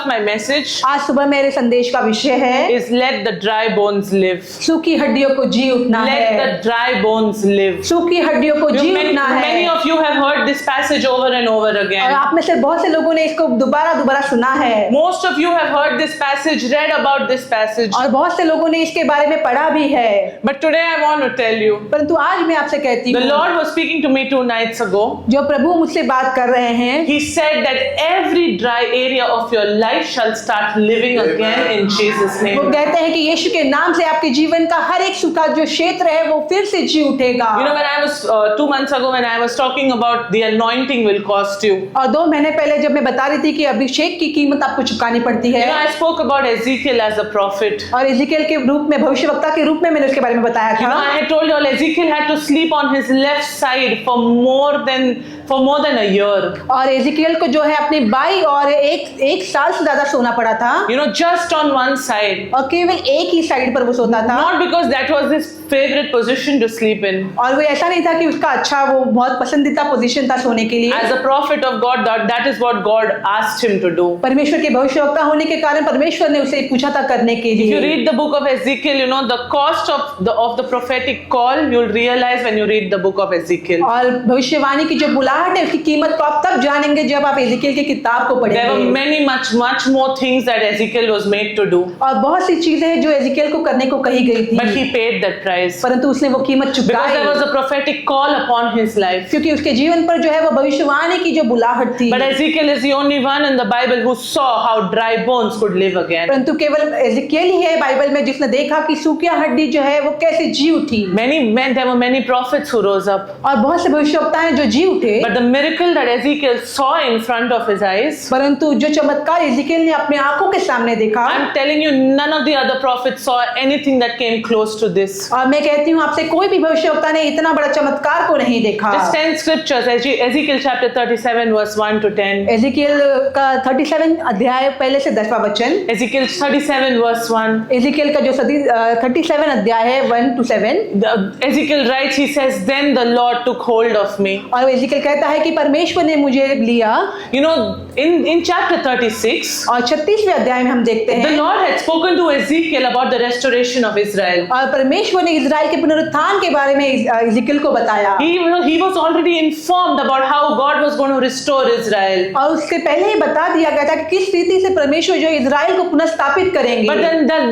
my message आज सुबह मेरे संदेश का विषय है is let the dry bones live. सूखी हड्डियों को जी उठना Let है। the dry bones live. सूखी हड्डियों को जी Many, उठना many है। of you have heard this passage over and over और again. आप में से बहुत से लोगों ने इसको दोबारा सुना है Most of you have heard this passage, read about this passage. और बहुत से लोगों ने इसके बारे में पढ़ा भी है। But today I want to tell you, परंतु आज मैं आपसे कहती the हूँ, Lord was speaking to me 2 nights ago. जो प्रभु मुझसे बात कर रहे हैं, He said that every dry area of your life shall start living again in Jesus' वो name. कहते हैं कि यीशु के नाम से आपके जीवन का हर एक सूखा जो क्षेत्र है वो फिर से जी उठेगा। You know, when I was 2 months ago, when I was talking about the anointing will cost you. और 2 महीने पहले जब मैं बता रही थी कि अभिषेक की कीमत आपको चुकानी पड़ती You know, है, I spoke about Ezekiel as a prophet. और एजेकियल के रूप में, भविष्यवक्ता के रूप में मैंने उसके बारे में बताया You know, था। I had told you all Ezekiel had to sleep on his left side for more than a year. और एजेकियल को जो है अपनी बाई और एक साल से ज्यादा सोना पड़ा था, You know, just on one side. और केवल एक ही साइड पर वो सोता था। Not because that was his favorite position to sleep in. और वो ऐसा नहीं था कि उसका अच्छा, वो बहुत पसंदीदा पोजीशन था सोने के लिए। As a prophet of God, that is what God asked him to do. परमेश्वर के भविष्यवक्ता होने के कारण परमेश्वर ने उसे पूछा था करने के If you लिए। read the book of Ezekiel, you know the cost of the prophetic call. You'll realize when you read the book of Ezekiel. और भविष्यवाणी की जो बुलाहट है उसकी कीमत को आप तब जानेंगे जब आप एजेकियल की किताब को There were पढ़ेंगे। much more things that Ezekiel was made to do, और बहुत सी चीजें हैं जो एजेकियल को करने को कही गई but थी, he paid that price परंतु उसने वो कीमत because चुकाई, there was a prophetic call upon his life. क्योंकि उसके जीवन पर जो है वो भविष्यवाणी की जो बुलाहट थी। But Ezekiel is the only one in the Bible who saw how dry bones could live again. परंतु केवल एजेकियल ही है बाइबल में जिसने देखा कि सूखी हड्डी जो है वो कैसे जी उठी। There were many prophets who rose up, और बहुत से भविष्यवक्ता हैं जो जी उठे, but the miracle that Ezekiel saw in front of his eyes, परंतु जो चमत्कार एजेकियल ने अपने आंखों के सामने देखा, I'm telling you, none of the other prophets saw anything that came close to this. और मैं कहती हूँ आपसे कोई भी भविष्यवक्ता ने इतना बड़ा चमत्कार को नहीं देखा। Just 10 scriptures, Ezekiel chapter 37 verse 1 to 10. Ezekiel का 37 अध्याय पहले से 10वां वचन, Ezekiel 37 verse 1. एजेकियल का जो 37 अध्याय है 1 to 7, Ezekiel writes, he says, then the Lord took hold of me. और एजेकियल कहता है कि परमेश्वर ने मुझे लिया। You know, in chapter 36, और 36वें अध्याय में हम देखते the हैं, Lord had spoken to Ezekiel about the restoration of Israel. और परमेश्वर ने इजराइल के पुनरुत्थान के बारे में एजेकियल को बताया, He was already informed about how God was going to restore Israel. और उससे पहले ही बता दिया गया था कि किस रीति से परमेश्वर जो इजराइल को पुनर्स्थापित करेंगे। But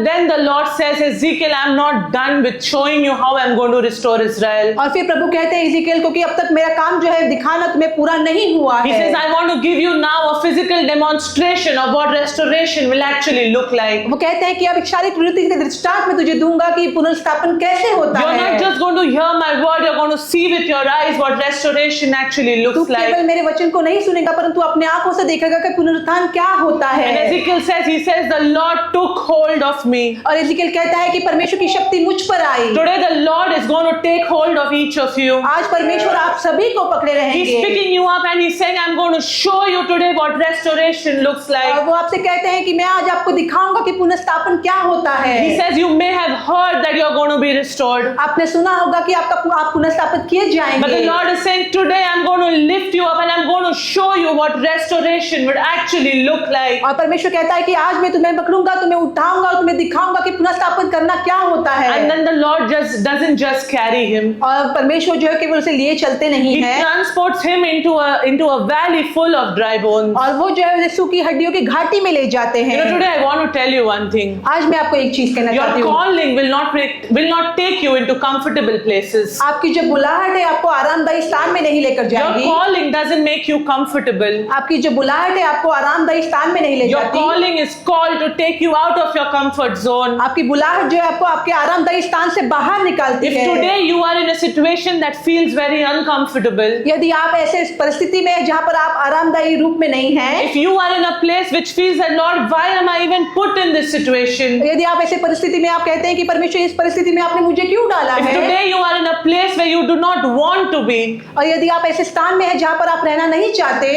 then the Lord says, Ezekiel, I'm not done with showing you how I'm going to restore Israel. और फिर प्रभु कहते हैं एजेकियल को कि अब तक मेरा काम जो है दिखाना तुम्हें पूरा नहीं हुआ He है। says, I want to give you now a physical demonstration of what restoration will actually look like. वो कहते हैं कि अब एक शारीरिक प्रवृत्ति के दृष्टांत में तुझे दूंगा कि पुनर्स्थापन कैसे होता You're है। not just going to hear my word, you're going to see with your eyes what restoration actually तू looks like. केवल मेरे वचन को नहीं सुनेगा परंतु अपने आंखों से देखेगा कि पुनरुत्थान क्या होता And है। Ezekiel says, he says, the Lord took hold of me. और एजेकियल कहता है कि परमेश्वर की शक्ति मुझ पर आई। Today the Lord is going to take hold of each of you. आज परमेश्वर आप सभी को पकड़े He's रहेंगे, picking you up and he's saying, I'm going to show you today what restoration looks और like. वो आपसे कहते हैं कि मैं आज आपको दिखाऊंगा कि पुनर्स्थापन क्या होता है। He says, you may have heard that you're going to be restored. आपने सुना होगा कि आप पुनर्स्थापित किए But the जाएंगे, Lord is saying, today I'm going to lift you up and I'm going to show you what restoration would actually look like. और परमेश्वर कहता है कि आज मैं तुम्हें पकड़ूंगा, तुम्हें उठाऊंगा और तुम्हें दिखाऊंगा कि पुनर्स्थापन करना क्या होता है। And then the Lord just doesn't just carry him. और परमेश्वर जो है केवल उसे लिए चलते नहीं He है, transports him into a valley full of dry bones. और वो जो है उसे सूखी हड्डियों की घाटी में ले जाते You know, हैं। today I want to tell you one thing. आज मैं आपको एक चीज कहना Your चाहती हूँ, calling will not take you into comfortable places. आपकी जो बुलाहट है आपको आरामदायी स्थान में नहीं लेकर Your जाएगी। calling doesn't make you comfortable. आपकी जो बुलाहट है आपको आरामदायी स्थान में नहीं ले Your जाती। calling is called to take you out of your comfort zone. आपकी बुलाहट जो है आपको आपके आरामदायी स्थान से बाहर निकालती If है। today you are in a situation that feels very uncomfortable, यदि आप ऐसे परिस्थिति में हैं जहाँ पर आप आरामदायी रूप में नहीं हैं, if you are in a place which feels that Lord, why am I even put in this situation? यदि आप ऐसे परिस्थिति में आप कहते हैं कि परमेश्वर इस परिस्थिति में आपने मुझे क्यों डाला If है, today you are in a place where you do not want to be, और यदि आप ऐसे स्थान में हैं जहाँ पर आप रहना नहीं चाहते,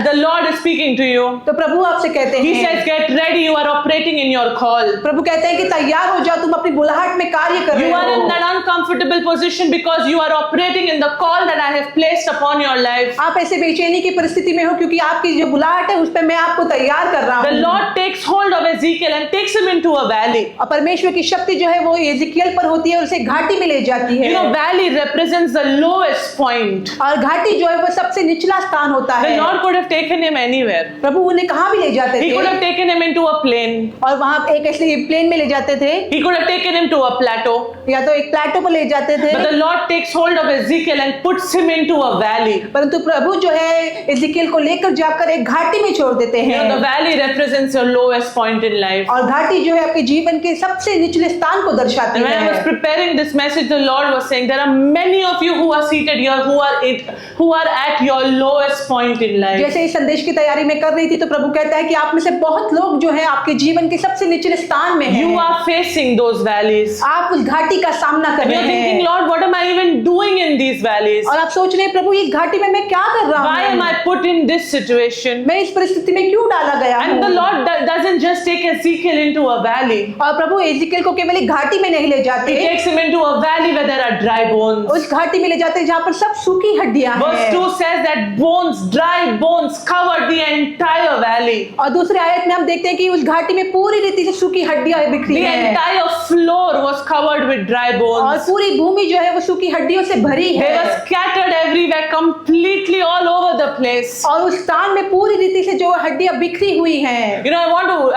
The Lord is speaking to you. तो प्रभु आपसे कहते He हैं, says, get ready, you are operating in your call. प्रभु कहते हैं कि तैयार हो जाओ, तुम अपनी बुलाहट में कार्य कर You रहे are in हो। that uncomfortable position because you are operating in the call that I have placed upon your life. आप ऐसे बेचैनी की परिस्थिति में हो क्योंकि आपकी जो बुलाहट है उस पर मैं आपको तैयार कर रहा The हूँ। Lord takes hold of Ezekiel and takes him into a valley. और परमेश्वर की शक्ति जो है वो एजिकियल पर होती है और उसे घाटी में ले जाती You know, है। valley represents the lowest point. और घाटी जो है वो सबसे निचला स्थान होता The है। Lord could have taken him anywhere. प्रभु उन्हें कहाँ भी ले जाते He could have थे, taken him into a plain. और वहां एक ऐसे प्लेन में ले जाते थे, He could have taken him to a plateau. या तो एक प्लेटो पर ले जाते थे। But the Lord takes hold of Ezekiel and puts him into a valley. परंतु प्रभु जो है एजिकियल को लेकर जाकर एक घाटी में छोड़ देते You know, the हैं। valley represents your lowest point in life. और घाटी जो है आपके जीवन के सबसे निचले स्थान को दर्शाती And when I was है। preparing this message, the Lord was saying, there are many of you who are seated here who are at your lowest point in life. जैसे इस संदेश की तैयारी में कर रही थी तो प्रभु कहता है कि आप में से बहुत लोग जो है आपके जीवन के सबसे निचले स्थान में हैं। You are facing those valleys. आप उस घाटी का सामना कर And you're रहे thinking, हैं Lord, what am I even doing in these valleys? और आप सोच रहे हैं प्रभु इस घाटी में मैं क्या कर रहा Why am हूँ, I put in this situation? मैं इस परिस्थिति में क्यों डाला गया And the हूँ। Lord doesn't just take Ezekiel into a valley. और प्रभु एजिकियल को केवल एक घाटी में नहीं ले He जाते, takes him into a valley where there are dry bones. उस घाटी में ले जाते हैं जहाँ पर सब सूखी हड्डियां Verse 2 हैं। says that bones, dry bones covered the entire valley. और दूसरे आयत में हम देखते हैं कि उस घाटी में पूरी रीति से सूखी हड्डियां बिखरी The हैं entire floor was covered with dry और bones. पूरी भूमि जो है वो सूखी हड्डियों से भरी They है were scattered everywhere, completely all over the place. और उस स्थान में पूरी रीति से जो हड्डियां बिखरी हुई हैं। You know,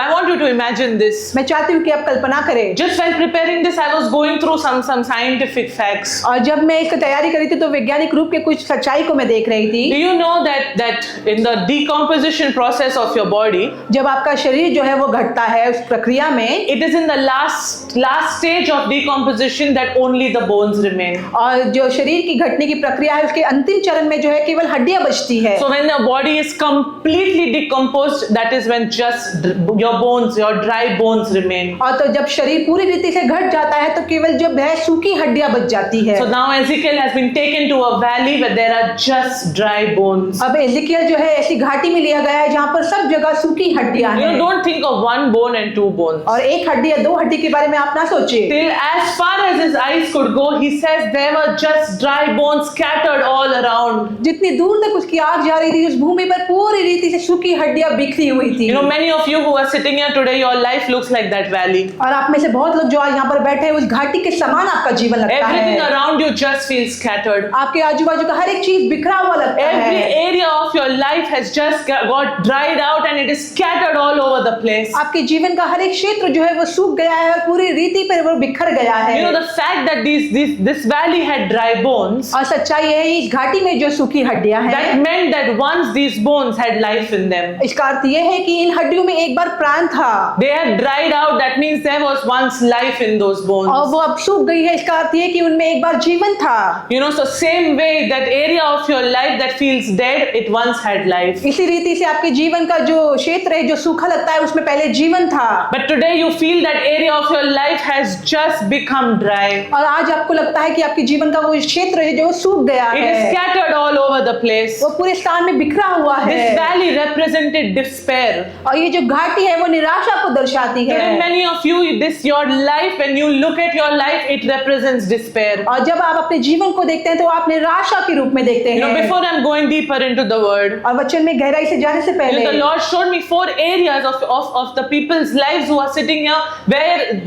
I want you to imagine this. मैं चाहती हूँ कि आप कल्पना करें। Just while preparing this, I was going through some scientific facts. और जब मैं इसकी तैयारी करी थी तो वैज्ञानिक रूप के कुछ सच्चाई को मैं देख रही थी। Do you know that in the decomposition process of your body, जब आपका शरीर जो है वो घटता है उस प्रक्रिया में, it is in the last stage of decomposition that only the bones remain. और जो शरीर की घटने की प्रक्रिया है उसके अंतिम चरण में जो है केवल हड्डियां बचती है। So when the body is completely decomposed, that is when just your bones, your dry bones remain. और तो जब शरीर पूरी रीति से घट जाता है तो केवल जब है सूखी हड्डियां बच जाती है। So now Ezekiel has been taken to a valley where there are just dry bones. अब एजिकियल जो है ऐसी घाटी में लिया गया है जहाँ पर सब जगह सूखी हड्डियां You know, हैं। don't think of one bone and two bones. और एक हड्डी या दो हड्डी के बारे में आप ना सोचिए। Till as far as his eyes could go, he says there were just dry bones scattered all around. जितनी दूर तक उसकी आंख जा रही थी उस भूमि पर पूरी रीति से सूखी हड्डियां बिखरी हुई थी। You know, many of you who are sitting here today, your life looks like that valley. और आप में से बहुत लोग जो आज यहाँ पर बैठे हैं उस घाटी के समान आपका जीवन लगता Everything है। around you just feels scattered. आपके आजू बाजू का हर एक चीज बिखरा हुआ लगता Every है। area of your life has just got dried out and it is scattered all over the place. आपके जीवन का हर एक क्षेत्र जो है वो सूख गया है और पूरी रीति पर वो बिखर गया है। You know, the fact that this valley had dry bones, और सच्चाई है इस घाटी में जो सूखी हड्डियां that हैं, meant that once these bones had life in them. इसका अर्थ ये है कि इन हड्डियों में एक बार प्राण था They had dried out, that means there was once life in those और bones. वो अब सूख गई है। इसका अर्थ ये कि उनमें एक बार जीवन था। You know, so same way, that area of your life that feels dead, it once had life. इसी रीति से आपके जीवन का जो क्षेत्र है जो सूखा लगता है उसमें पहले जीवन था, But today you feel that area of your life has just become dry. और आज आपको लगता है कि आपके जीवन का वो क्षेत्र है जो सूख गया It is है, scattered all over the place. वो पूरे स्थान में बिखरा हुआ This है। valley represented despair. और ये जो घाटी है वो निराशा को दर्शाती Today, है। many of you, your life, when you look at your life, it represents despair. और जब आप अपने जीवन को देखते हैं तो आप निराशा के रूप में देखते You know, हैं। before I'm going deeper into the word, और वचन में गहराई से जाने से you know, पहले the Lord showed me 4 areas of the people's lives who are sitting here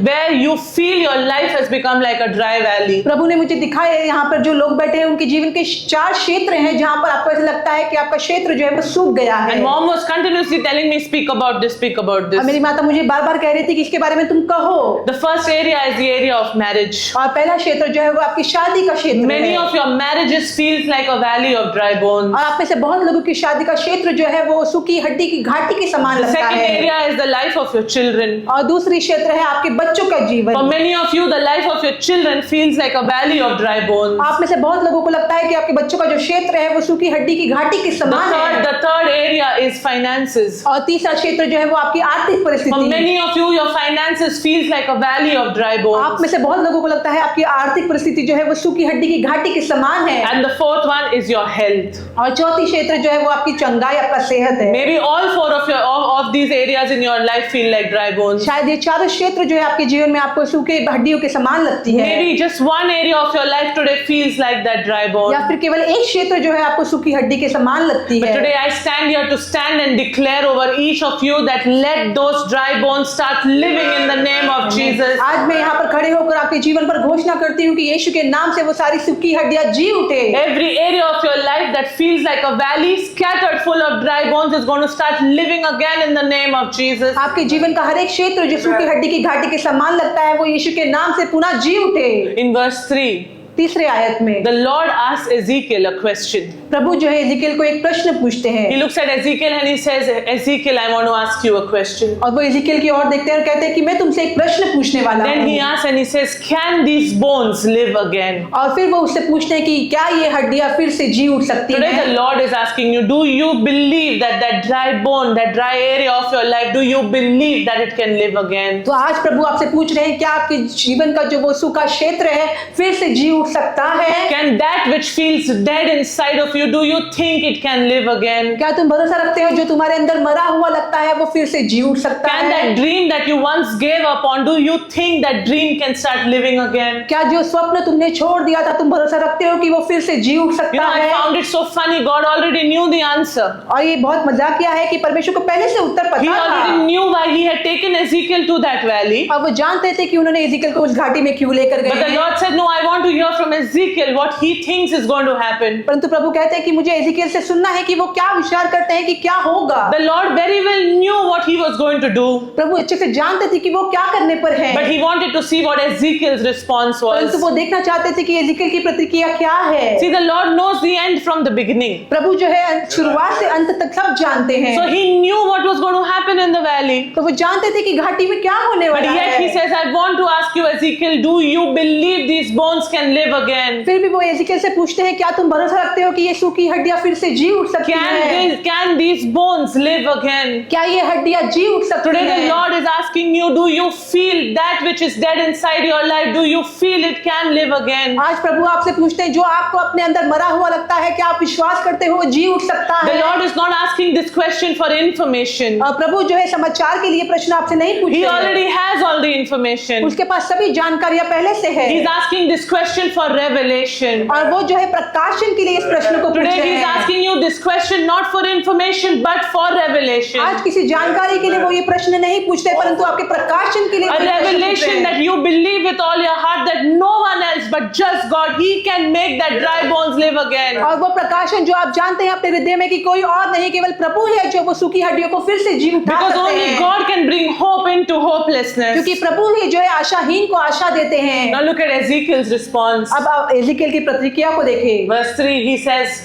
where you feel your life has become like a dry valley. प्रभु ने मुझे दिखाया है यहाँ पर जो लोग बैठे हैं उनके जीवन के 4 क्षेत्र हैं जहाँ पर आपको ऐसा लगता है कि आपका क्षेत्र जो है वो सूख गया है। And mom was continuously telling me, speak about this, speak about और this. मेरी माता मुझे बार बार कह रही थी कि इसके बारे में तुम कहो। The first area is the area of marriage. और पहला क्षेत्र जो है वो आपकी शादी का क्षेत्र Many है। of your marriages feels like a valley of dry bones. और आप में से बहुत लोगों की शादी का क्षेत्र जो है वो सूखी हड्डी की घाटी के समान The लगता second है। area is the life of your children. और दूसरी क्षेत्र है आपके बच्चों का For जीवन। many of you, the life of your children feels like a valley of dry bones. आप में से बहुत लोगों को लगता है कि आपके बच्चों का जो क्षेत्र है वो सूखी हड्डी की घाटी के समान है। The third area is finances. और तीसरा क्षेत्र जो है वो आपकी आर्थिक For परिस्थिति। many of you, your finances feels like a valley of dry आप bones. में से बहुत लोगों को लगता है आपकी आर्थिक परिस्थिति जो है वो सूखी हड्डी की घाटी के समान है। And the fourth one is your health. और चौथी क्षेत्र क्षेत्र जो है वो आपकी चंगाई, आपका सेहत है। Maybe all four of these areas in your life feel like dry bones. शायद ये चारों क्षेत्र जो है आपके जीवन में आपको सूखे हड्डियों के समान लगती है, Maybe just one area of your life today feels like that dry bone. या फिर केवल एक क्षेत्र जो है आपको सूखी हड्डी के समान लगती But है। today I stand here to stand and declare over each of you that let those dry bones start living in the name of Jesus. आज मैं यहाँ पर खड़े होकर आपके जीवन पर घोषणा करती हूँ कि यीशु के नाम से वो सारी सूखी हड्डियां जी उठे। Every area of your life that feels like a valley scattered full of dry bones is going to start living again in the name of Jesus. आपके जीवन का हर एक क्षेत्र जो सूखी हड्डी की घाटी के समान लगता है वो यीशु के नाम से पुनः जी उठे। In verse 3, तीसरे आयत में the Lord asks Ezekiel a question. प्रभु जो है एजेकियल को एक प्रश्न पूछते हैं, He looks at Ezekiel and he says, Ezekiel, I want to ask you a question. और वो एजेकियल की ओर देखते हैं और कहते हैं कि मैं तुमसे एक प्रश्न पूछने वाला Then he हूँ। asks and he says, can these bones live again? और फिर वो उससे पूछते हैं कि क्या ये हड्डियां फिर से जी उठ सकती Today the हैं? Lord is asking you, do you believe that that dry bone, that dry area of your life, do you believe that it can live again? तो आज प्रभु आपसे पूछ रहे हैं क्या आपके जीवन का जो वो सूखा क्षेत्र है फिर से जी उठ सकता है? Can that which feels dead inside of you, do you think it can live again? क्या तुम भरोसा रखते हो जो तुम्हारे अंदर मरा हुआ लगता है वो फिर से जी उठ सकता Can है? that dream that you once gave up on, do you think that dream can start living again? क्या जो स्वप्न तुमने छोड़ दिया था तुम भरोसा रखते हो कि वो फिर से जी उठ You सकता know, I है? found it so funny. God already knew the answer. और ये बहुत मजाकिया है कि परमेश्वर को पहले से उत्तर He पता already था knew why he had taken Ezekiel to that valley. और वो जानते थे कि उन्होंने एजेकियल को उस घाटी में क्यों लेकर But गए the हैं। Lord said, no, I want to hear from Ezekiel what he thinks is going to happen. परंतु प्रभु कहते हैं कि मुझे एजेकियल से सुनना है कि वो क्या विचार करते हैं कि क्या होगा। The Lord very well knew what he was going to do. प्रभु अच्छे से जानते थे कि वो क्या करने पर है, But he wanted to see what Ezekiel's response परंतु was. वो देखना चाहते थे कि एजेकियल की प्रतिक्रिया क्या है। See, the Lord knows the end from the beginning. प्रभु जो है शुरुआत से अंत तक सब जानते हैं, So he knew what was going to happen in the valley. तो वो जानते थे कि घाटी में क्या होने But वाला yet he है। says, I want to ask you, Ezekiel, do you believe these bones can live again? फिर भी वो एजेकियल से पूछते हैं क्या तुम भरोसा रखते हो कि ये सूखी हड्डियां फिर से जी उठ सकती हैं? Can these bones live again? क्या ये हड्डियां जी उठ सकती Today the हैं? Lord is asking you, do you feel that which is dead inside your life? Do you feel it can live again? आज प्रभु आपसे पूछते हैं जो आपको अपने अंदर मरा हुआ लगता है क्या आप विश्वास करते हो जी उठ सकता The है? Lord is not asking this question for information. और प्रभु जो है समाचार के लिए प्रश्न आपसे नहीं He पूछते हैं। already has all the information. उसके पास सभी जानकारियां पहले से है He's asking this question for revelation. और वो जो है प्रकाशन के लिए इस प्रश्न को पूछ Today रहे he's हैं। asking you this question not for information but for revelation. आज किसी जानकारी के लिए वो ये प्रश्न नहीं पूछते परंतु आपके प्रकाशन के लिए A वो ये प्रश्न पूछ रहे revelation हैं। that you believe with all your heart that no one else but just God, He can make that dry bones live again. और वो प्रकाशन जो आप जानते हैं अपने हृदय में कि कोई और नहीं केवल प्रभु है जो वो सूखी हड्डियों को फिर से जी उठा Because सकते only हैं, God can bring hope into hopelessness. क्योंकि प्रभु ही जो है आशाहीन को आशा देते हैं। Now look at Ezekiel's response. अब आप एजेकियल की प्रतिक्रिया को देखें Verse 3, he says,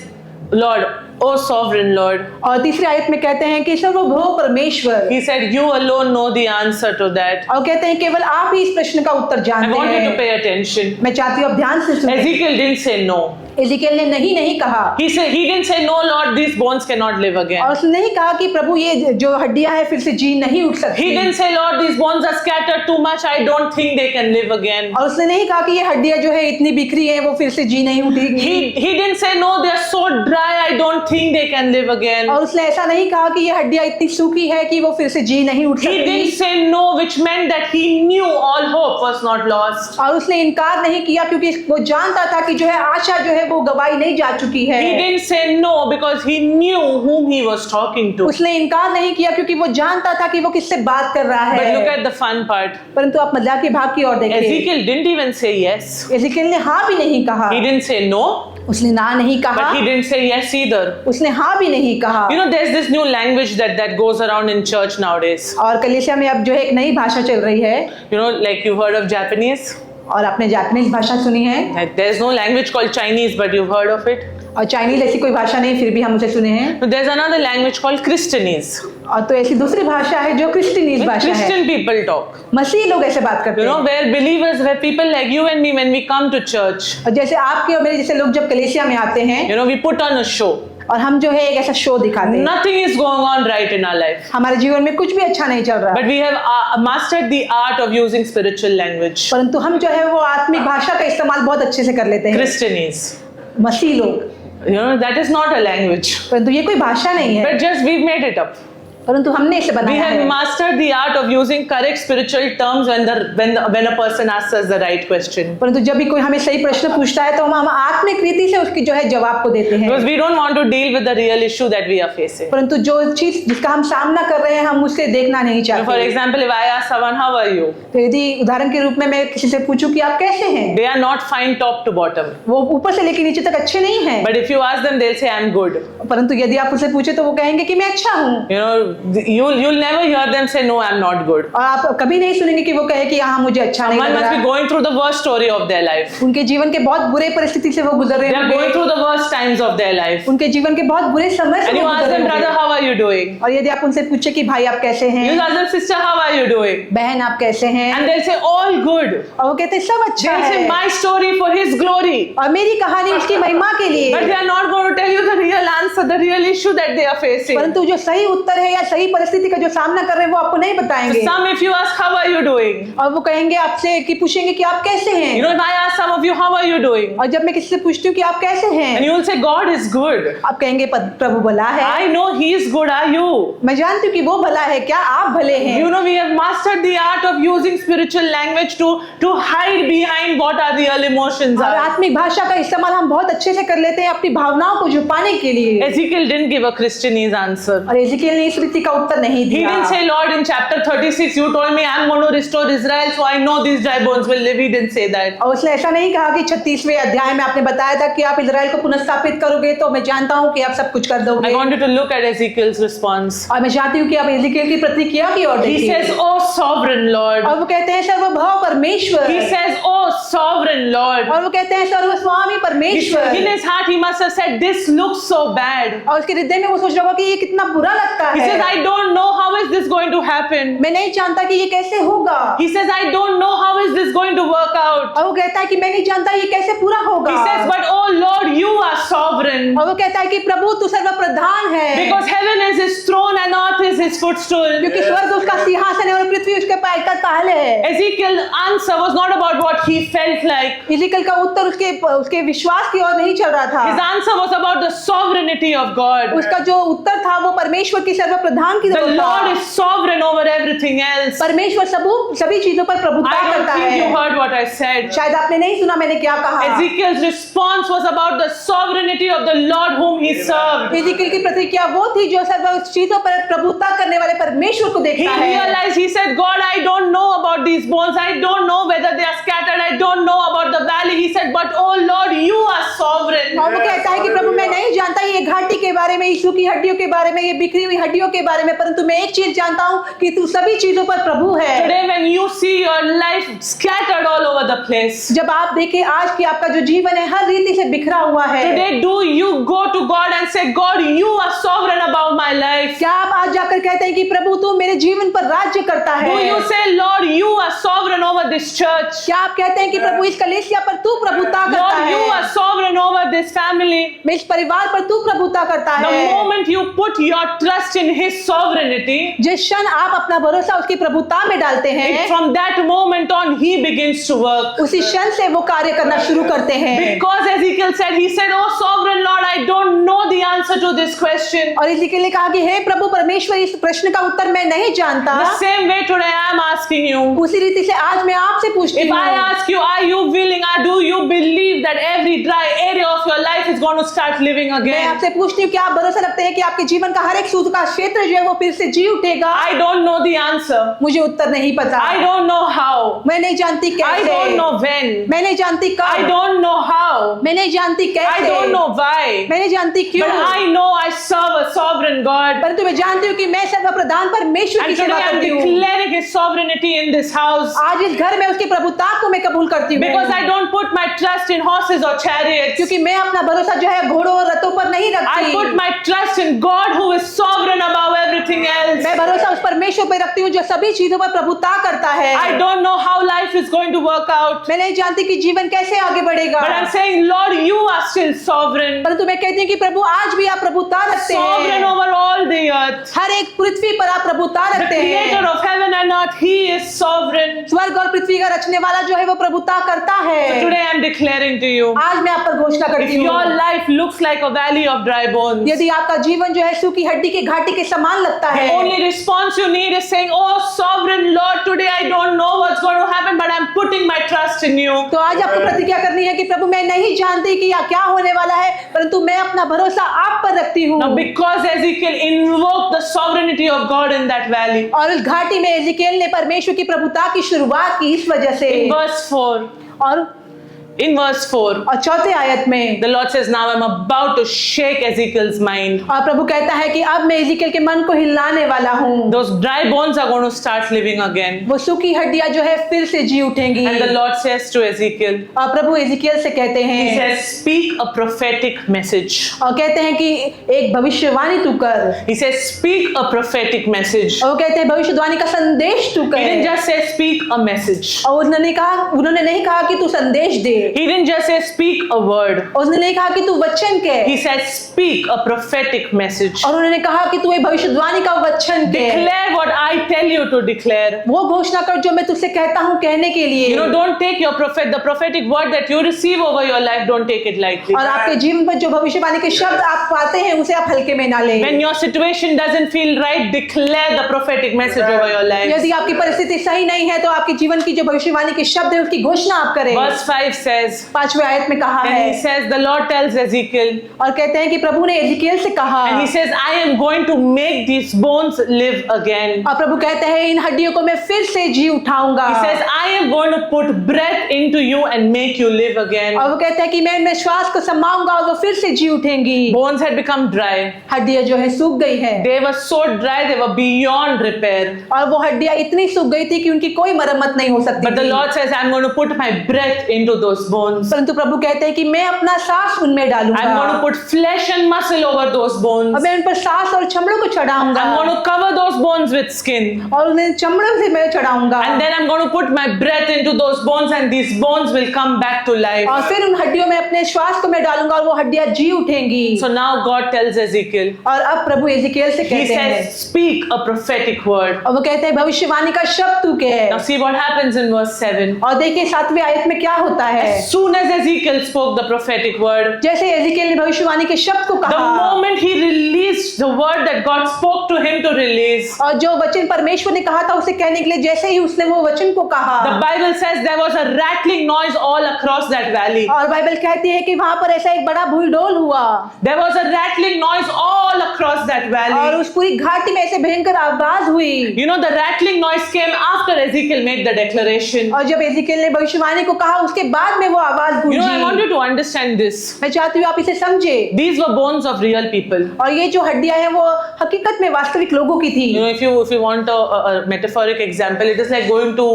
Lord, O sovereign Lord. और तीसरी आयत में कहते हैं कि सर्वभोग परमेश्वर, He said, you alone know the answer to that. और कहते हैं केवल आप ही इस प्रश्न का उत्तर I जानते want you to हैं। pay attention. मैं चाहती हूँ आप ध्यान से सुनें। Ezekiel didn't say no. Ezekiel ने नहीं कहा He didn't say, no, Lord, these bones cannot live और again. उसने नहीं कहा कि प्रभु ये जो हड्डियां हैं फिर से जी नहीं उठ He सकती, didn't say, Lord, these bones are scattered too much. I don't think they can live again. और उसने नहीं कहा कि ये हड्डियां जो है इतनी बिखरी हैं वो फिर से जी नहीं उठेगी, He didn't say, no, they're so dry. I don't think they can live again. और उसने ऐसा नहीं कहा कि ये हड्डियां इतनी सूखी है कि वो फिर से जी नहीं उठ He didn't सकती, say no, which meant that he knew all hope was not lost. और उसने इनकार नहीं किया क्योंकि वो जानता था कि जो है आशा जो है वो गवाई नहीं जा चुकी है। He didn't say no because he knew whom he was talking to. उसने इनकार नहीं किया क्योंकि वो जानता था कि वो किससे बात कर रहा But look है। at the fun part. परंतु आप मजाक के भाग की ओर देखिए, Ezekiel didn't even say yes. Ezekiel ने हाँ भी नहीं कहा, He didn't say no, उसने ना नहीं कहा, but he didn't say yes either. उसने हाँ भी नहीं कहा। You know, there's this new language that goes around in church nowadays. और कलीसिया में अब जो है एक नई भाषा चल रही है, You know, like you've heard of Japanese. और आपने जापानीज भाषा सुनी है, Like, there's no language called Chinese, but you've heard of it. और चाइनीज ऐसी कोई भाषा नहीं फिर भी हम उसे सुने हैं, So there's another language called Christianese. और तो ऐसी दूसरी भाषा है जो क्रिश्चियनीज भाषा है, Christian people talk. मसीह लोग ऐसे बात करते You know, हैं। where believers, where people like you and me, when we come to church, और जैसे आपके और मेरे जैसे लोग जब कलीसिया में आते हैं you know, we put on a show. और हम जो है एक ऐसा शो दिखाते हैं, Nothing is going on right in our life. हमारे जीवन में कुछ भी अच्छा नहीं चल रहा, But we have mastered the art of using spiritual language. परंतु हम जो है वो आत्मिक भाषा का इस्तेमाल बहुत अच्छे से कर लेते हैं। Christianese. मसीह लोग You know, that is not a language. परंतु ये कोई भाषा नहीं है, But just we've made it up. परंतु हमने इसे We बनाया have है। mastered the art of using correct spiritual terms when a person asks us the right question. परंतु जब भी कोई हमें सही प्रश्न पूछता है तो हम आत्मिक रीति से उसकी जो है जवाब को देते हैं, Because we don't want to deal with the real issue that we are facing. परंतु जो चीज जिसका हम सामना कर रहे हैं हम उससे देखना नहीं So for चाहते। example, if I ask someone, how are you? तो यदि उदाहरण के रूप में मैं किसी से पूछूं कि आप कैसे हैं, They are not fine top to bottom. वो ऊपर से लेकर नीचे तक अच्छे नहीं हैं, But if you ask them, they'll say, I'm good. परंतु यदि आप उससे पूछे तो वो कहेंगे कि मैं अच्छा हूँ। You know, you'll never hear them say, no, I'm not good. और आप कभी नहीं सुनेंगे कि वो कहे कि हाँ मुझे अच्छा नहीं One लग must be रहा। going through the worst story of their life. उनके जीवन के बहुत बुरे परिस्थिति से वो गुजर रहे They are going होंगे, through the worst times of their life. उनके जीवन के बहुत बुरे समय से And वो you ask गुजर them, रहे brother, होंगे। how are you doing? और यदि आप उनसे पूछे कि भाई आप कैसे You हैं, ask them, sister, how are you doing? बहन आप कैसे हैं, And they'll say, all good. और वो कहते हैं सब अच्छा They'll say, है my story for his glory. और मेरी कहानी उसकी महिमा के लिए। But they are not going to tell you the real answer, the real issue that they are facing. परंतु जो सही उत्तर है या सही परिस्थिति का जो सामना कर रहे हैं वो आपको नहीं बताएंगे। Some, if you ask, how are you doing? और वो कहेंगे आपसे कि पूछेंगे कि आप कैसे हैं। You know, if I ask some of you, how are you doing? और जब मैं किसी से पूछती हूँ कि आप कैसे And हैं, you will say, God is good. आप कहेंगे प्रभु भला है। I know He is good. Are you? मैं जानती हूँ कि वो भला है, क्या आप भले हैं। You know, we have mastered the art of using spiritual language to hide behind what our real emotions और are. आत्मिक भाषा का इस्तेमाल हम बहुत अच्छे से कर लेते हैं अपनी भावनाओं को छुपाने के लिए। Ezekiel didn't give a Christianese answer. और एजेकियल ने इस रीति का उत्तर नहीं He दिया। didn't say, Lord, in chapter 36, you told me I'm going to restore Israel, so I know these dry bones will live. He didn't say that. और उसने ऐसा नहीं कहा कि 36वें अध्याय में आपने बताया था कि आप इजराइल को पुनर्स्थापित करोगे तो मैं जानता हूँ कि आप सब कुछ कर I दोगे। want you to look at Ezekiel's response. और मैं चाहती हूँ कि आप एजेकियल की प्रतिक्रिया की ओर He देखिए। says, Oh sovereign Lord. और वो कहते हैं सर्वभव परमेश्वर। He says, Oh sovereign Lord. और वो कहते हैं सर्वस्वामी परमेश्वर। In his heart, he must have said, This looks so bad. और उसके हृदय में वो सोच रहा होगा कि ये कितना बुरा लगता He says, है। I don't know how is this going to happen. मैं नहीं जानता कि ये कैसे होगा। He says, I don't know how is this going to work out. और वो कहता है कि मैं नहीं जानता ये कैसे पूरा होगा। He says, but oh Lord, you are sovereign. और वो कहता है कि प्रभु तू सर्वप्रधान है। Because heaven is his throne and earth is his footstool. क्योंकि स्वर्ग उसका सिंहासन है और पृथ्वी उसके पैर का ताल है। Ezekiel's answer was not about what he felt like. Is equal का उत्तर उसके विश्वास की ओर नहीं चल रहा His था। answer was about the sovereignty of God. उसका जो उत्तर था वो परमेश्वर की सर्वप्रधान की The तरफ Lord था। is sovereign over everything else. परमेश्वर सभी चीजों पर प्रभुत्व I करता don't think you है। heard what I said. शायद आपने नहीं सुना मैंने क्या कहा। Ezekiel's response was about the sovereignty of the Lord whom he served. Is equal की प्रतिक्रिया वो थी जो सर्व चीजों पर प्रभुत्व करने वाले परमेश्वर को He देखता है। realized, he said, God, I don't know about these bones. I don't know whether they are scattered. I don't know about the valley. He said, but oh Lord, you are sovereign. और वो कहता है कि प्रभु मैं नहीं जानता ये घाटी के बारे में, यीशु की हड्डियों के बारे में, ये बिखरी हुई हड्डियों के बारे में, परंतु मैं एक चीज जानता हूँ कि तू सभी चीजों पर प्रभु है। Today when you see your life scattered all over the place, जब आप देखें आज की आपका जो जीवन है हर रीति से बिखरा हुआ है, today do you go to God and say, God, you are sovereign about my life? क्या आप आज जाकर कहते हैं कि प्रभु तू मेरे जीवन पर राज्य करता है? Do you say, Lord, you are sovereign over this church? क्या आप कहते हैं कि प्रभु इस कलीसिया पर तू प्रभुता करता Lord, you are है? sovereign over this family. मैं इस परिवार पर तू प्रभुता करता The है। moment you put your trust in His sovereignty, जिस क्षण आप अपना भरोसा उसकी प्रभुता में डालते हैं, from that moment on, He begins to work. उसी क्षण से वो कार्य करना शुरू करते हैं। Because Ezekiel said, he said, oh sovereign Lord, I don't know the answer to this question. और इसी के लिए कहा कि हे प्रभु परमेश्वर इस प्रश्न का उत्तर मैं नहीं जानता। The same way today I am asking you. उसी रीति से आज मैं आपसे पूछती If I हूँ, ask you, are you willing, or do you believe that every dry area of your life is going to start living मैं again? आपसे पूछती हूँ कि आप भरोसा रखते हैं कि आपके जीवन का हर एक सूखा क्षेत्र जो है वो फिर से जी उठेगा? I don't know the answer. मुझे उत्तर नहीं पता। I don't know how. मैं नहीं जानती I कैसे। don't know when. मैं नहीं जानती I कब। don't know how. मैं नहीं जानती I कैसे। don't know why. मैं नहीं जानती क्यों। But I know I serve a sovereign God. परंतु मैं जानती हूँ कि मैं सर्वप्रधान परमेश्वर की And today सेवा I am करती हूँ। declaring His sovereignty in this house. आज इस घर में उसकी प्रभुता को मैं कबूल करती हूँ। Because I don't put my trust in horses or chariots. क्योंकि मैं अपना भरोसा जो है घोड़ों और रथों पर नहीं I रखती। put my trust in God who is sovereign above everything else. मैं भरोसा उस परमेश्वर पर रखती हूँ जो सभी चीजों पर प्रभुता करता है। I don't know how life is going to work out. मैं नहीं जानती कि जीवन कैसे आगे बढ़ेगा, But I'm saying, Lord, you are still sovereign. परंतु मैं कहती हूँ कि प्रभु आज भी आप प्रभुता रखते Sovereign हैं over all the earth. हर पृथ्वी पर आप प्रभुता The रखते creator हैं। of heaven and earth, he is sovereign. स्वर्ग और पृथ्वी का रचने वाला जो है वो प्रभुता करता So है। today I'm declaring to you, आज मैं आप पर घोषणा if करती your हूँ, life looks like a valley of dry bones, यदि आपका जीवन जो है सूखी हड्डी के घाटी के समान लगता the है, only response you need is saying, oh sovereign Lord, today I don't know what's going to happen, but I'm putting my trust in you. तो आज आपको प्रतिज्ञा करनी है कि प्रभु मैं नहीं जानती कि क्या होने वाला है, परंतु मैं अपना भरोसा आप पर रखती हूँ। Now because Ezekiel invoked the sovereignty of God in that valley, और उस घाटी में एजिकेल ने परमेश्वर की प्रभुता की शुरुआत की इस वजह से। in verse 4, और चौथे आयत में the Lord says, now I'm about to shake Ezekiel's mind. और प्रभु कहता है कि अब मैं एजिकेल के मन को हिलाने वाला हूँ। Those dry bones are going to start living again. वो सूखी हड्डियां जो है फिर से जी उठेंगी। And the Lord says to Ezekiel, और प्रभु एजिकेल से कहते He हैं, says, speak a prophetic message. और कहते हैं कि एक भविष्यवाणी तू कर। He says, speak a prophetic message. और वो कहते हैं भविष्यवाणी का संदेश तू He didn't कर। just say, speak a message. और उन्होंने नहीं कहा कि तू संदेश दे। He didn't just say, speak a word. उसने नहीं कहा कि तू वचन कह। He said, speak a prophetic message. और उन्होंने कहा कि तू एक भविष्यवाणी का वचन कह। Declare what I tell you to declare. वो घोषणा कर जो मैं तुझसे कहता हूँ कहने के लिए। You know, don't take the prophetic word that you receive over your life, don't take it lightly. और आपके जीवन पर जो भविष्यवाणी के शब्द आप पाते हैं उसे आप हल्के में ना लें। When your situation doesn't feel right, declare the prophetic message over your life. यदि आपकी परिस्थिति सही नहीं है तो आपके जीवन की जो भविष्यवाणी के शब्द है उसकी घोषणा आप करें। Verse 5 says, 5वें आयत में कहा and है, he says, the Lord tells Ezekiel, और कहते हैं कि प्रभु ने एजिकेल से कहा, and he says, I am going to make these bones live again. और प्रभु कहते हैं इन हड्डियों को मैं फिर से जी उठाऊंगा। He says, I am going to put breath into you and make you live again. और वो कहते हैं कि मैं इनमें श्वास को समाऊंगा और वो फिर से जी उठेंगी। Bones had become dry. हड्डियां जो है सूख गई है। They were so dry, they were beyond repair. और वो हड्डियां इतनी सूख गई थी कि उनकी कोई मरम्मत नहीं हो सकती But the थी। Lord says, I'm going to put my breath into those bones. परंतु प्रभु कहते हैं कि मैं अपना सांस उनमें डालूंगा। I'm going to put flesh and muscle over those bones. और मैं उन पर सांस और चमड़ों को चढ़ाऊंगा। I'm going to cover those bones with skin. और उन्हें चमड़ों से मैं चढ़ाऊंगा। And then I'm going to put my breath into those bones and these bones will come back to life. और फिर उन हड्डियों में अपने श्वास को मैं डालूंगा और वो हड्डियां जी उठेंगी। So now God tells Ezekiel, और अब प्रभु एजिकेल से He कहते हैं, says, speak a prophetic word. और वो कहते हैं भविष्यवाणी का शब्द तू कह। Now see what happens in verse 7. और देखिए 7वें आयत में क्या होता है। As soon as Ezekiel spoke the prophetic word, जैसे एजिकेल ने भविष्यवाणी के शब्द को the कहा, moment he released the word that God spoke to him to release, और जो वचन परमेश्वर ने कहा था उसे कहने के लिए जैसे ही उसने वो वचन को कहा, the Bible says there was a rattling noise all across that valley. और बाइबल कहती है कि वहां पर ऐसा एक बड़ा भूलडोल हुआ। There was a rattling noise all across that और valley. उस पूरी घाटी में ऐसे भयंकर आवाज हुई। You know, the rattling noise came after Ezekiel made the declaration. और जब एजिकेल ने भविष्यवाणी को कहा उसके बाद में वो आवाज You know, I want Gunji. you to understand this. मैं चाहती हूँ आप इसे समझे। These were bones of real people. और ये जो हड्डियां हैं वो हकीकत में वास्तविक लोगों की थी। You know, if you want a metaphoric example, it is like going to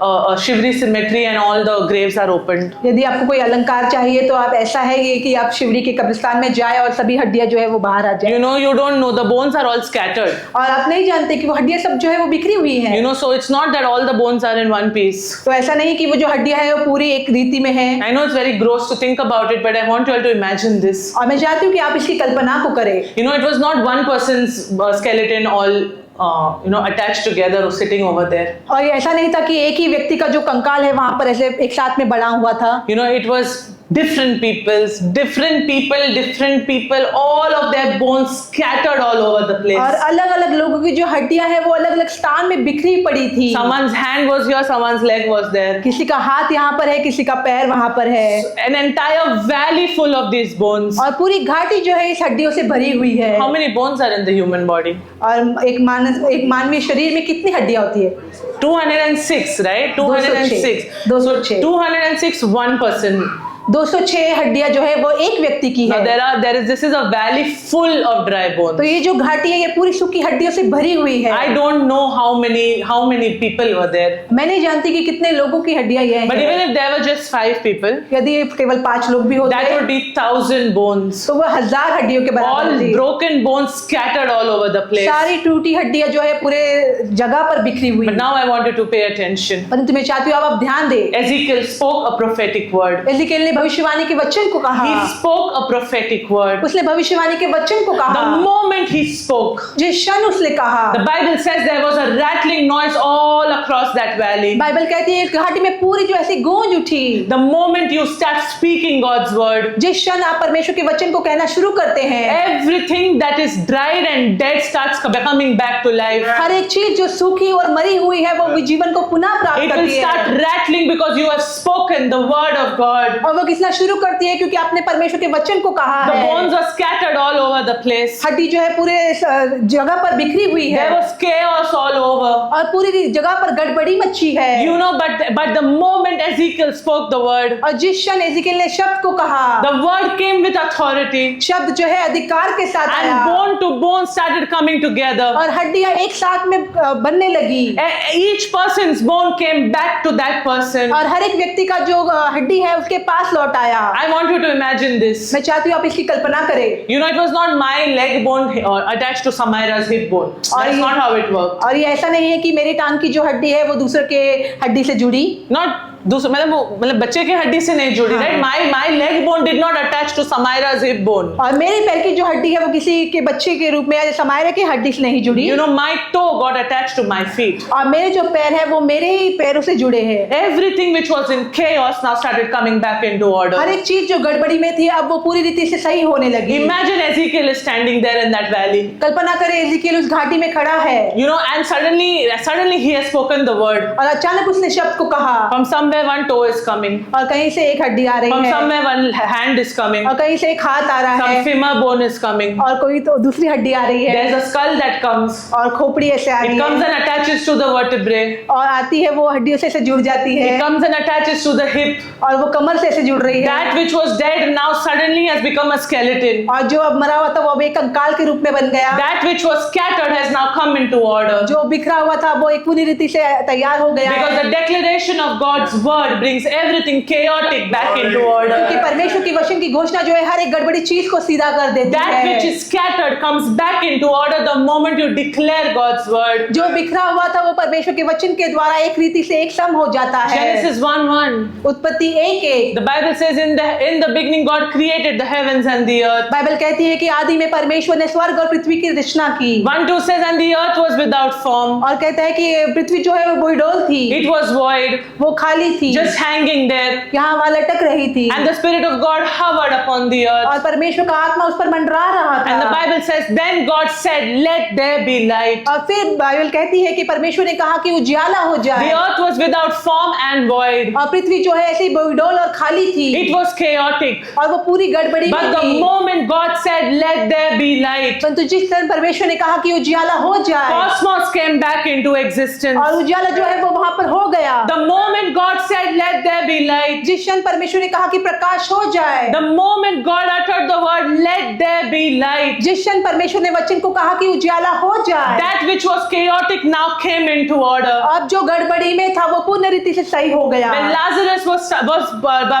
a Shivri cemetery and all the graves are opened. यदि आपको कोई अलंकार चाहिए तो आप ऐसा है ये कि आप शिवरी के कब्रिस्तान में जाए और सभी हड्डियां जो है वो बाहर आ जाए। You know, you don't know, the bones are all scattered. और आप नहीं जानते कि वो हड्डियां सब जो है वो बिखरी हुई हैं। You know, so it's not that all the bones are in one piece. तो ऐसा नहीं कि वो जो हड्डियां हैं वो पूरी एक रीति में है। I know it's very gross to think about it, but I want you all to imagine this. और मैं चाहती हूँ कि आप इसकी कल्पना को करें। You know, it was not one person's skeleton all attached together or sitting over there. और ये ऐसा नहीं था कि एक ही व्यक्ति का जो कंकाल है वहां पर ऐसे एक साथ में बड़ा हुआ था। You know, it was different people, all of their bones scattered all over the place. और अलग अलग लोगों की जो हड्डियां हैं वो अलग अलग स्थान में बिखरी पड़ी थी। Someone's hand was here, someone's leg was there. किसी का हाथ यहाँ पर है, किसी का पैर वहां पर है। An entire valley full of these bones. और पूरी घाटी जो है इस हड्डियों से भरी हुई है। How many bones are in the human body? और एक मानवीय शरीर में कितनी हड्डियां होती है? 206, right? 206. 206 206, one person. 206 हड्डियां जो है वो एक व्यक्ति की Now है। this is a valley full of dry bones. तो ये जो घाटी है ये पूरी सूखी हड्डियों से भरी हुई है। I don't know how many people were there. मैं नहीं जानती कि कितने लोगों की हड्डियां ये But हैं। even if there were just 5 people, यदि केवल 5 लोग भी होते that would be 1,000 bones. तो वो 1000 हड्डियों के बराबर All थी। broken bones scattered all over the place. सारी टूटी हड्डियां जो है पूरे जगह पर बिखरी हुई। But now I want you to pay attention. परंतु मैं चाहती हूँ आप ध्यान दें। Ezekiel spoke a prophetic word. Ezekiel ने भविष्यवाणी के वचन को कहा। He spoke a prophetic word. उसने भविष्यवाणी के वचन को The कहा। moment he spoke, जिस क्षण उसने कहा, the Bible says there was a rattling noise all across that valley. Bible कहती है इस घाटी में पूरी जो ऐसी गूंज उठी। The moment you start speaking God's word, जिस क्षण आप परमेश्वर के वचन को कहना शुरू करते हैं, everything that is dried and dead starts coming back to life. हर एक चीज जो सूखी और मरी हुई है वो जीवन को पुनः प्राप्त It will करती start है, rattling because you have spoken the word of God. और वो किसना शुरू करती है क्योंकि आपने परमेश्वर के वचन को कहा The है। bones are scattered all over the place. हड्डी जो है पूरे जगह पर बिखरी हुई है There was chaos all over. और पूरी जगह पर गड़बड़ी मची है। You know, but the moment Ezekiel spoke the word, और जिस क्षण एजिकियल ने शब्द को कहा, the word came with authority, शब्द जो है अधिकार के साथ and आया bone to bone started coming together. और हड्डियां एक साथ में बनने लगी Each person's bone came back to that person. और हर एक व्यक्ति का जो हड्डी है उसके पास लौट आया। I want you to imagine this. मैं चाहती हूँ आप इसकी कल्पना करें। You know, it was not my leg bone attached to Samira's hip bone. That's not how it worked. और ये ऐसा नहीं है कि मेरी टांग की जो हड्डी है वो दूसरे के हड्डी से जुड़ी, Not दूसरे मतलब बच्चे की हड्डी से नहीं जुड़ी, right? My leg bone did not attach to Samira's hip bone. और मेरे पैर की जो हड्डी है वो किसी के बच्चे के रूप में या समायरा की हड्डी से नहीं जुड़ी। You know, my toe got attached to my feet. और मेरे जो पैर है वो मेरे ही पैरों से जुड़े हैं। Everything which was in chaos now started coming back into order. हर एक चीज जो गड़बड़ी में थी अब वो पूरी रीति से सही होने लगी। Imagine Ezekiel is standing there in that valley. कल्पना करें एजिकियल उस घाटी में खड़ा है You know, and suddenly he has spoken the word. और अचानक उसने शब्द को कहा From somewhere one toe is coming. और कहीं से एक हड्डी आ रही From है somewhere one hand is coming. और कहीं से एक हाथ आ रहा Some है femur bone is coming. और कोई तो दूसरी हड्डी आ रही है There's a skull that comes. और खोपड़ी ऐसे आ It रही comes है and attaches to the vertebrae. और आती है वो हड्डियों से ऐसे जुड़ जाती है It comes and attaches to the hip. और वो कमर से ऐसे जुड़ रही है That which was dead now suddenly has become a skeleton. और जो अब मरा हुआ था वो अब एक कंकाल के रूप में बन गया। That which was scattered has now come into order. जो बिखरा हुआ था वो एक पूरी रीति से तैयार हो गया Because है the declaration of God's word brings everything chaotic back into order. क्योंकि परमेश्वर की वचन की घोषणा जो है हर एक गड़बड़ी चीज को सीधा कर देती That which है। is scattered comes back into order the moment you declare God's word. जो बिखरा हुआ था वो परमेश्वर के वचन के द्वारा एक रीति से एक सम हो जाता है। Genesis 1:1. उत्पत्ति 1:1 The Bible says in the beginning God created the heavens and the earth. Bible कहती है कि आदि में परमेश्वर ने स्वर्ग और पृथ्वी की रचना की 1:2 says and the earth was without form. और कहता है कि पृथ्वी जो है वो बोईडोल थी, It was void, वो खाली थी, just hanging there. यहाँ वहाँ लटक रही थी And the Spirit of God hovered upon the earth. और परमेश्वर का आत्मा उस पर मंडरा रहा And the था। Bible says, then God said, let there be light. और फिर बाइबल कहती है कि परमेश्वर ने कहा कि उजियाला हो The जाए earth was without form and void. और पृथ्वी जो है ऐसी बोईडोल और खाली थी It was chaotic. और वो पूरी गड़बड़ी But में the थी। moment God said, let there be light, परंतु जिस तरह परमेश्वर ने कहा कि उजियाला हो जाए cosmos came back into existence. और उजियाला जो है वो वहां पर हो गया। The moment God said, let there be light, जिस क्षण परमेश्वर ने कहा कि प्रकाश हो जाए, the moment God uttered the word, let there be light, जिस क्षण परमेश्वर ने वचन को कहा कि उजियाला हो जाए, that which was chaotic now came into order. अब जो गड़बड़ी में था वो पूर्ण रीति से सही हो गया। When Lazarus was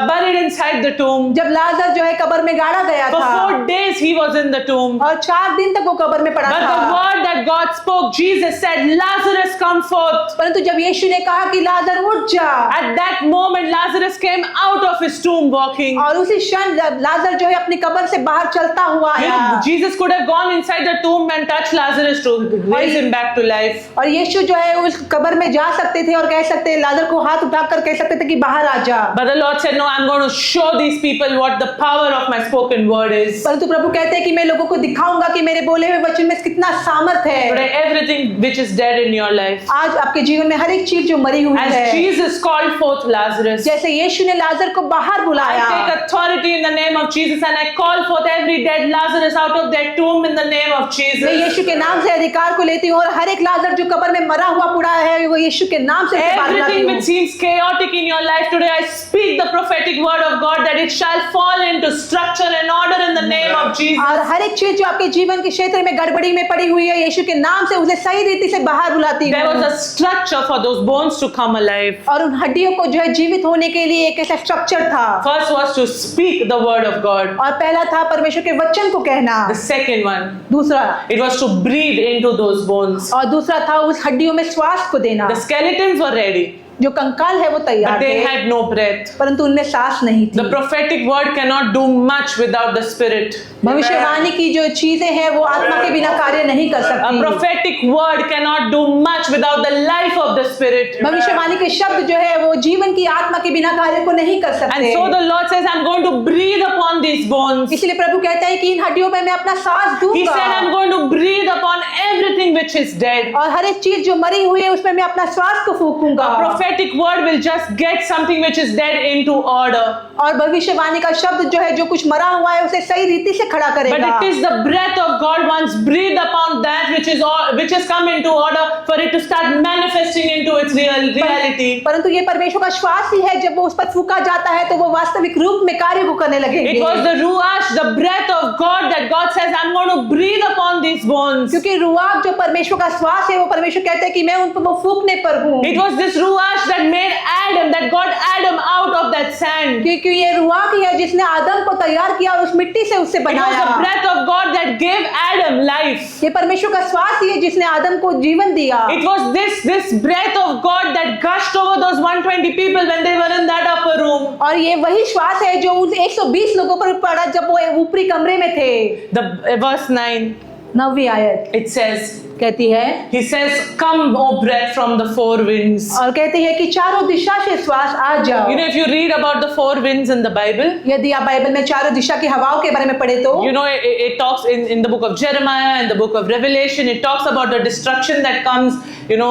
buried inside the tomb, जब लाजर जो है कब्र में गाड़ा गया for था 4 days he was in the tomb. और 4 दिन तक वो कब्र में पड़ा But the था, word that God spoke, Jesus said, Lazarus, come forth. परंतु जब यीशु ने कहा कि लाजर उठ जा, At that moment, Lazarus came out of his tomb walking. और उसी क्षण लाजर जो है अपनी कब्र से बाहर चलता हुआ You आया know, Jesus could have gone inside the tomb and touched Lazarus to raise him back to life. और यीशु जो है उस कब्र में जा सकते थे और कह सकते लाजर को हाथ उठाकर कह सकते थे कि बाहर आ जा, But the Lord said, no, I'm going to show these people what the power of my spoken word is. परंतु प्रभु कहते हैं कि मैं लोगों को दिखाऊंगा कि मेरे बोले हुए वचन में कितना सामर्थ है। Today, everything which is dead in your life. आज आपके जीवन में हर एक चीज जो मरी हुई As है, Jesus called forth Lazarus, जैसे यीशु ने लाजर को बाहर I बुलाया, take authority in the name of Jesus and I call forth every dead Lazarus out of their tomb in the name of मैं Jesus. यीशु के नाम से अधिकार को लेती हूँ और हर एक लाजर जो कब्र में मरा हुआ पड़ा है वो यीशु के नाम से बाहर लाती Everything हूँ। which seems chaotic in your life today, I speak the prophetic word of God that it shall fall into structure and order in the name of Jesus. और हर एक चीज जो आपके जीवन के क्षेत्र में गड़बड़ी में पड़ी हुई है यीशु के नाम से उसे सही रीति से बाहर बुलाती There was हूँ a structure for those bones to come alive. और उन हड्डियों को जो है जीवित होने के लिए एक ऐसा स्ट्रक्चर था। First was to speak the word of God. और पहला था परमेश्वर के वचन को कहना, The second one, दूसरा it was to breathe into those bones. और दूसरा था उस हड्डियों में श्वास को देना। The skeletons were ready. जो कंकाल है वो तैयार but they थे, had no breath. परंतु उनमें सांस नहीं The थी। prophetic word cannot do much without the Spirit. भविष्यवाणी की जो चीजें हैं वो आत्मा के बिना कार्य नहीं कर A सकती। prophetic word cannot do much without the life of the Spirit. भविष्यवाणी के शब्द जो है वो जीवन की आत्मा के बिना कार्य को नहीं कर And सकते। so the Lord says, I'm going to breathe upon these bones. He इसलिए प्रभु कहता है कि इन हड्डियों में मैं अपना सांस दूंगा said, I'm going to breathe upon everything which is dead. और हर एक चीज जो मरी हुई है उसमें मैं अपना श्वास को फूकूंगा। A prophetic word will just get something which is dead into order. और भविष्यवाणी का शब्द जो है जो कुछ मरा हुआ है उसे सही रीति से खड़ा But करेगा। it is the breath of God once breathed upon that which has come into order for it to start manifesting into its reality. परंतु ये परमेश्वर का श्वास ही है, जब वो उस पर फूका जाता है तो वो वास्तविक रूप में कार्य को करने लगेंगे। It was the ruach, the breath of God, that God says, I'm going to breathe upon these bones. क्योंकि रुआक जो परमेश्वर का श्वास है वो परमेश्वर कहते हैं कि मैं उन पर वो फूकने पर हूँ। It was this ruach that made Adam, that got Adam out of that sand. क्योंकि ये रुआक ही है जिसने आदम को तैयार किया और उस मिट्टी से उससे It was बनाया। the breath of God that gave Adam life. ये परमेश्वर का श्वास ही है जिसने आदम को जीवन दिया। It was this breath of God that gushed over those 120 people when they were in that upper room. और ये वही श्वास है जो उन 120 लोगों पर पड़ा जब वो ऊपरी कमरे में थे। The verse 9, 9वीं आयत it says, कहती है, He says, come, O breath from the four winds. और कहती है कि चारों दिशा से श्वास आ जाओ। You know, if you read about the four winds in the Bible, यदि आप बाइबल में चारों दिशा की हवाओं के बारे में पढ़े तो you know, it talks in the book of Jeremiah and the book of Revelation, it talks about the destruction that comes, you know,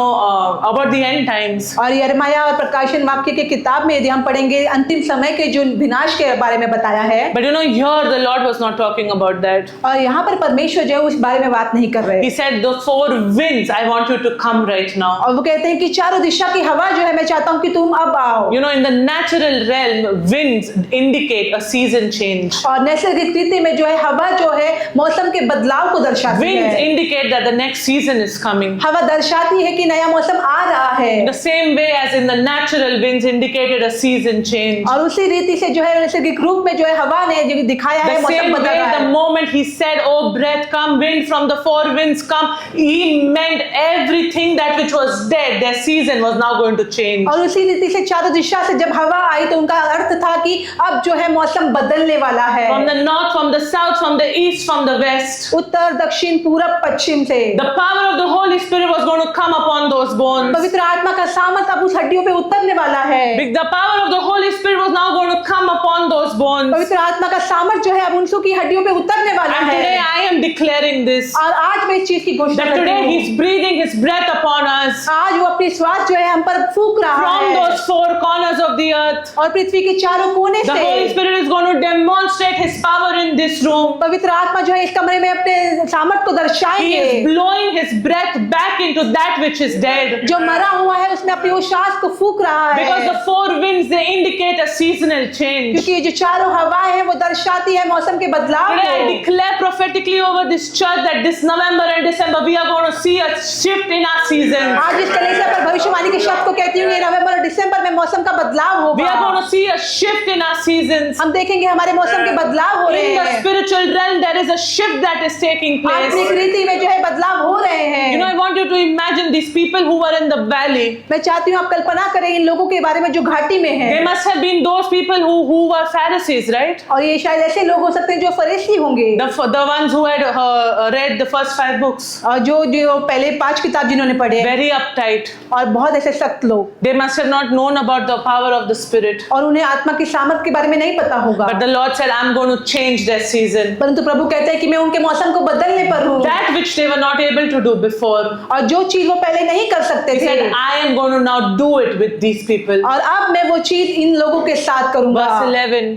about the end times. और यिर्मयाह और प्रकाशन वाक्य के किताब में यदि हम पढ़ेंगे अंतिम समय के जो विनाश के बारे में बताया है। But you know, here the Lord was not talking about that. और यहाँ पर परमेश्वर जो है उस बारे में बात नहीं कर रहे। He said, the four winds, I want you to come right now. और वो कहते हैं कि चारों दिशा की हवा जो है मैं चाहता हूँ कि तुम अब आओ। You know, in the natural realm, winds indicate a season change. और नैसर्गिक रीति में जो है हवा जो है मौसम के बदलाव को दर्शाती Winds है। indicate that the next season is coming. हवा दर्शाती है कि नया मौसम आ रहा है। In the same way as in the natural, winds indicated a season change. और उसी रीति से जो है नैसर्गिक रूप में जो है हवा ने जो दिखाया है The मौसम same बदल way, रहा the है। moment he said, "Oh breath, come, wind from the four winds, come," he meant everything that which was dead. Their season was now going to change. और उसी रीति से चारों दिशा से जब हवा आई तो उनका अर्थ था कि अब जो है मौसम बदलने वाला है। From the north, from the south, from the east, from the west, उत्तर दक्षिण पूरब पश्चिम से the power of the Holy Spirit was going to come upon those bones. पवित्र आत्मा का सामर्थ अब उस हड्डियों पे उतरने वाला है। The power of the Holy Spirit was now going to come upon those bones. पवित्र आत्मा का सामर्थ जो है अब उनकी हड्डियों पे उतरने वाला And today है। I am declaring this, और आज मैं इस चीज की घोषणा that करती today हूँ। He's breathing His breath upon us आज वो अपनी श्वास जो है हम पर फूक रहा from है those four corners of the earth. और पृथ्वी के चारों कोने The Holy से Spirit is going to demonstrate His power in this room. पवित्र आत्मा जो है इस कमरे में अपने सामर्थ को He दर्शाएंगे। is blowing His breath back into that which is dead. जो मरा हुआ है उसमें अपनी उस श्वास को फूक रहा है। Because the four winds, they indicate a seasonal change. क्योंकि ये जो चारों हवाएं हैं वो दर्शाती है मौसम के बदलाव Today I को। declare prophetically over this church that this November and December we are going to see a shift in our seasons. आज इस कलीसिया पर भविष्यवाणी के शब्द को कहती हूँ ये नवंबर और दिसंबर में मौसम का बदलाव We are going होगा। to see a shift in our seasons. हम देखेंगे हमारे मौसम के बदलाव हो रहे In the हैं। spiritual realm, there is a shift that is taking आत्मिक place. रीति में जो है बदलाव हो रहे You know, हैं। I want you to imagine these people who were in the valley. मैं चाहती हूँ आप कल्पना करें इन लोगों के बारे में जो घाटी में They हैं। must have been those people who were Pharisees, right? और ये शायद ऐसे लोग हो सकते हैं जो फरीसी होंगे The ones who had read the first 5 books. और जो पहले 5 किताब जिन्होंने पढ़े हैं Very uptight. और बहुत ऐसे सख्त लोग They must have not known about the power of the Spirit. और उन्हें आत्मा की सामर्थ के बारे में नहीं पता होगा। But the Lord said, I'm going to change their season. परंतु प्रभु कहते हैं कि मैं उनके मौसम को बदलने पर हूँ That which they were not able to do before. और जो चीज वो पहले नहीं कर सकते He थे said, I am going to now do it with these people. और अब मैं वो चीज इन लोगों के साथ करूंगा। Verse 11.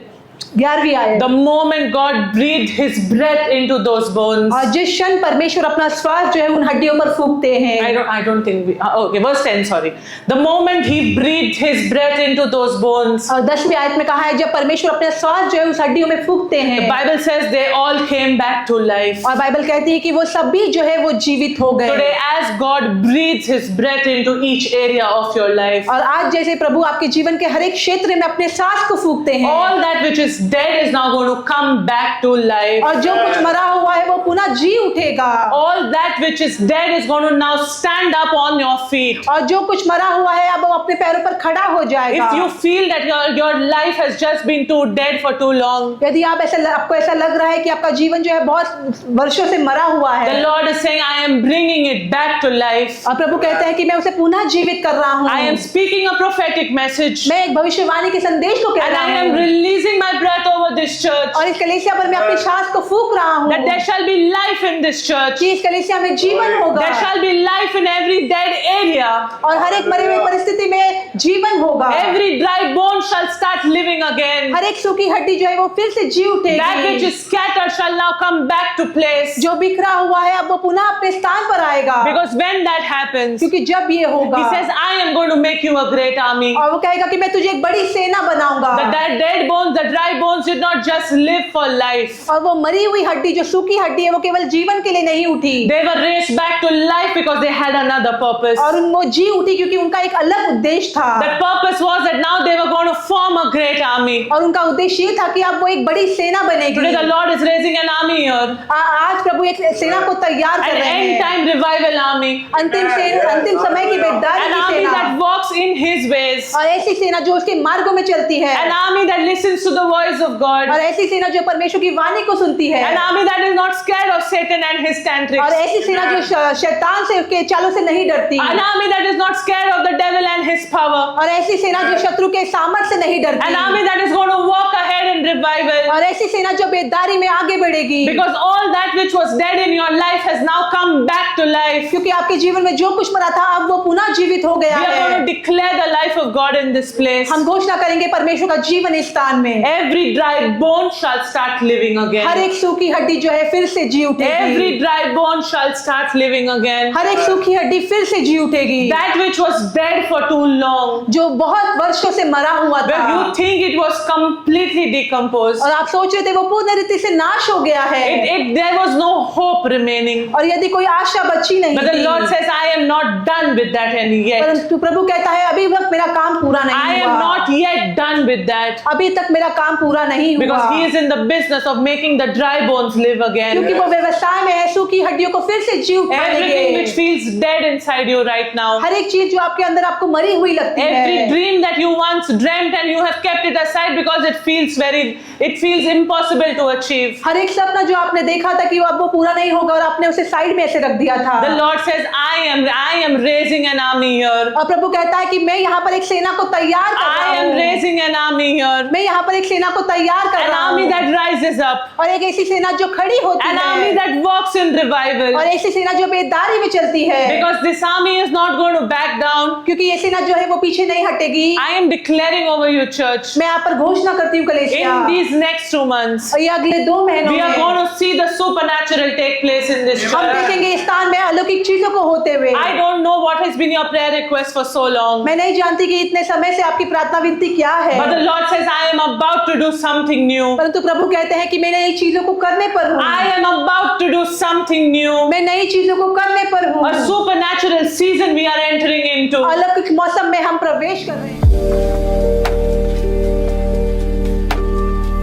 11वीं आयत। The moment God breathed His breath into those bones. और जिस क्षण परमेश्वर अपना श्वास जो है उन हड्डियों पर फूकते हैं। I don't think we, okay, verse 10, sorry. The moment He breathed His breath into those bones, और 10वीं आयत में कहा है जब परमेश्वर अपना श्वास जो है उस हड्डियों में फूकते the हैं Bible says they all came back to life. और बाइबल कहती है कि वो सभी जो है वो जीवित हो गए। Today, as God breathes His breath into each area of your life, और आज जैसे प्रभु आपके जीवन के हर एक क्षेत्र में अपने सांस को फूकते हैं all that which is dead is now going to come back to life. और जो कुछ मरा हुआ है वो पुनः जी उठेगा। All that which is dead is going to now stand up on your feet. और जो कुछ मरा हुआ है अब वो अपने पैरों पर खड़ा हो जाएगा। If you feel that your life has just been too dead for too long, यदि आपको ऐसा लग रहा है कि आपका जीवन जो है बहुत वर्षों से मरा हुआ the है, Lord is saying, I am bringing it back to life. और प्रभु कहते हैं कि मैं उसे पुनः जीवित कर रहा हूँ। I am speaking a prophetic message. मैं एक भविष्यवाणी के संदेश को कह And रहा I am हूँ releasing my breath over this church. और इस कलीसिया पर मैं अपनी सांस को फूंक रहा हूँ That there shall be life in this church. कि इस कलीसिया में जीवन होगा There shall be life in every dead area. और हर एक मरे हुए परिस्थिति में जीवन होगा। Every dry bone shall start living again. हर एक सूखी हड्डी जो है वो फिर से जी That which उठेगी। is scattered shall now come back to place. जो बिखरा हुआ है अब वो पुनः अपने स्थान पर आएगा। Because when that happens, क्योंकि जब ये होगा He says, I am going to make you a great army. और वो कहेगा कि मैं तुझे एक बड़ी सेना बनाऊंगा। The dead bones, the dry bones did not just live for life. और वो मरी हुई हड्डी जो सूखी हड्डी है वो केवल जीवन के लिए नहीं उठी They were raised back to life because they had another purpose. और वो जी उठी क्योंकि उनका एक अलग उद्देश्य था। That purpose was that now they were going to form a great army. और उनका उद्देश्य ये था कि अब वो एक बड़ी सेना Today बनेगी। the Lord is raising an army here. आज प्रभु एक सेना को तैयार कर An रहे end हैं। time revival army. अंतिम समय की बेदारी An की army सेना that walks in His ways. और ऐसी सेना जो उसके मार्गों में चलती है An army that listens to the voice of God. और ऐसी सेना जो परमेश्वर की वाणी को सुनती है An army that is not scared of Satan and his और tantrics. ऐसी सेना जो शैतान से के चालों से नहीं डरती An army that is not scared of the devil and his power. और ऐसी सेना जो शत्रु के सामर्थ्य से नहीं डरती An army that is going to walk ahead in revival. और ऐसी सेना जो बेदारी में आगे बढ़ेगी Because all that which was dead in your life has now come back to life. क्योंकि आपके जीवन में जो कुछ मरा था अब वो पुनः जीवित हो गया We are going है। to declare the life of God in this place. हम घोषणा करेंगे परमेश्वर का जीवन इस स्थान में। Every dry bone shall start living हर again. एक सूखी हड्डी जो है फिर से जी उठेगी। Every dry bone shall start living again. हर एक सूखी हड्डी फिर से जी उठेगी। That which was dead for too long, जो बहुत वर्षों से मरा हुआ where था you think it was completely decomposed, और आप सोच रहे थे वो पूर्ण रीति से नाश हो गया है there was no hope remaining. और यदि कोई आशा बची नहीं But the थी, Lord says, I am not done with that and yet. परंतु प्रभु कहता है अभी तक मेरा काम पूरा I नहीं am हुआ। not yet done with that. अभी तक मेरा काम पूरा नहीं हुआ Because He is in the business of making the dry bones live again. क्योंकि वो व्यवसाय में है सूखी हड्डियों को फिर से जी Everything which उठाएंगे। feels dead inside you right now. हर एक चीज जो आपके अंदर आपको मरी हुई लगती Every है, dream that you once dreamt and you have kept it aside because it feels impossible to achieve. हर एक सपना जो आपने देखा था कि वो अब वो पूरा नहीं होगा और आपने उसे साइड में ऐसे रख दिया था The Lord says, I am raising an army here. और प्रभु कहता है कि मैं यहाँ पर एक सेना को तैयार कर I रहा am हूँ। raising an army here. मैं यहाँ पर एक सेना को तैयार कर An रहा army हूँ that rises up. और एक ऐसी सेना जो खड़ी होती An army है that walks in revival. और ऐसी सेना जो बेदारी में चलती है Because this army is not going to back down. क्योंकि ये सेना जो है वो पीछे नहीं हटेगी। I am declaring over you, church. मैं यहाँ पर घोषणा करती हूँ कलीसिया, In these next 2 months, और ये अगले 2 महीनों we are में going to see the supernatural take place in this हम church. देखेंगे इस स्थान में अलौकिक चीजों को होते हुए। I don't know what has been your prayer request for so long. मैं नहीं जानती कि इतने समय से आपकी प्रार्थना विनती क्या है, But the Lord says, I am about to do something new. परंतु प्रभु कहते हैं कि मैं नई चीजों को करने पर हूँ। I am about to do something new. मैं नई चीजों को करने पर हूँ। A supernatural season we are entering into. अलौकिक मौसम में हम प्रवेश कर रहे हैं।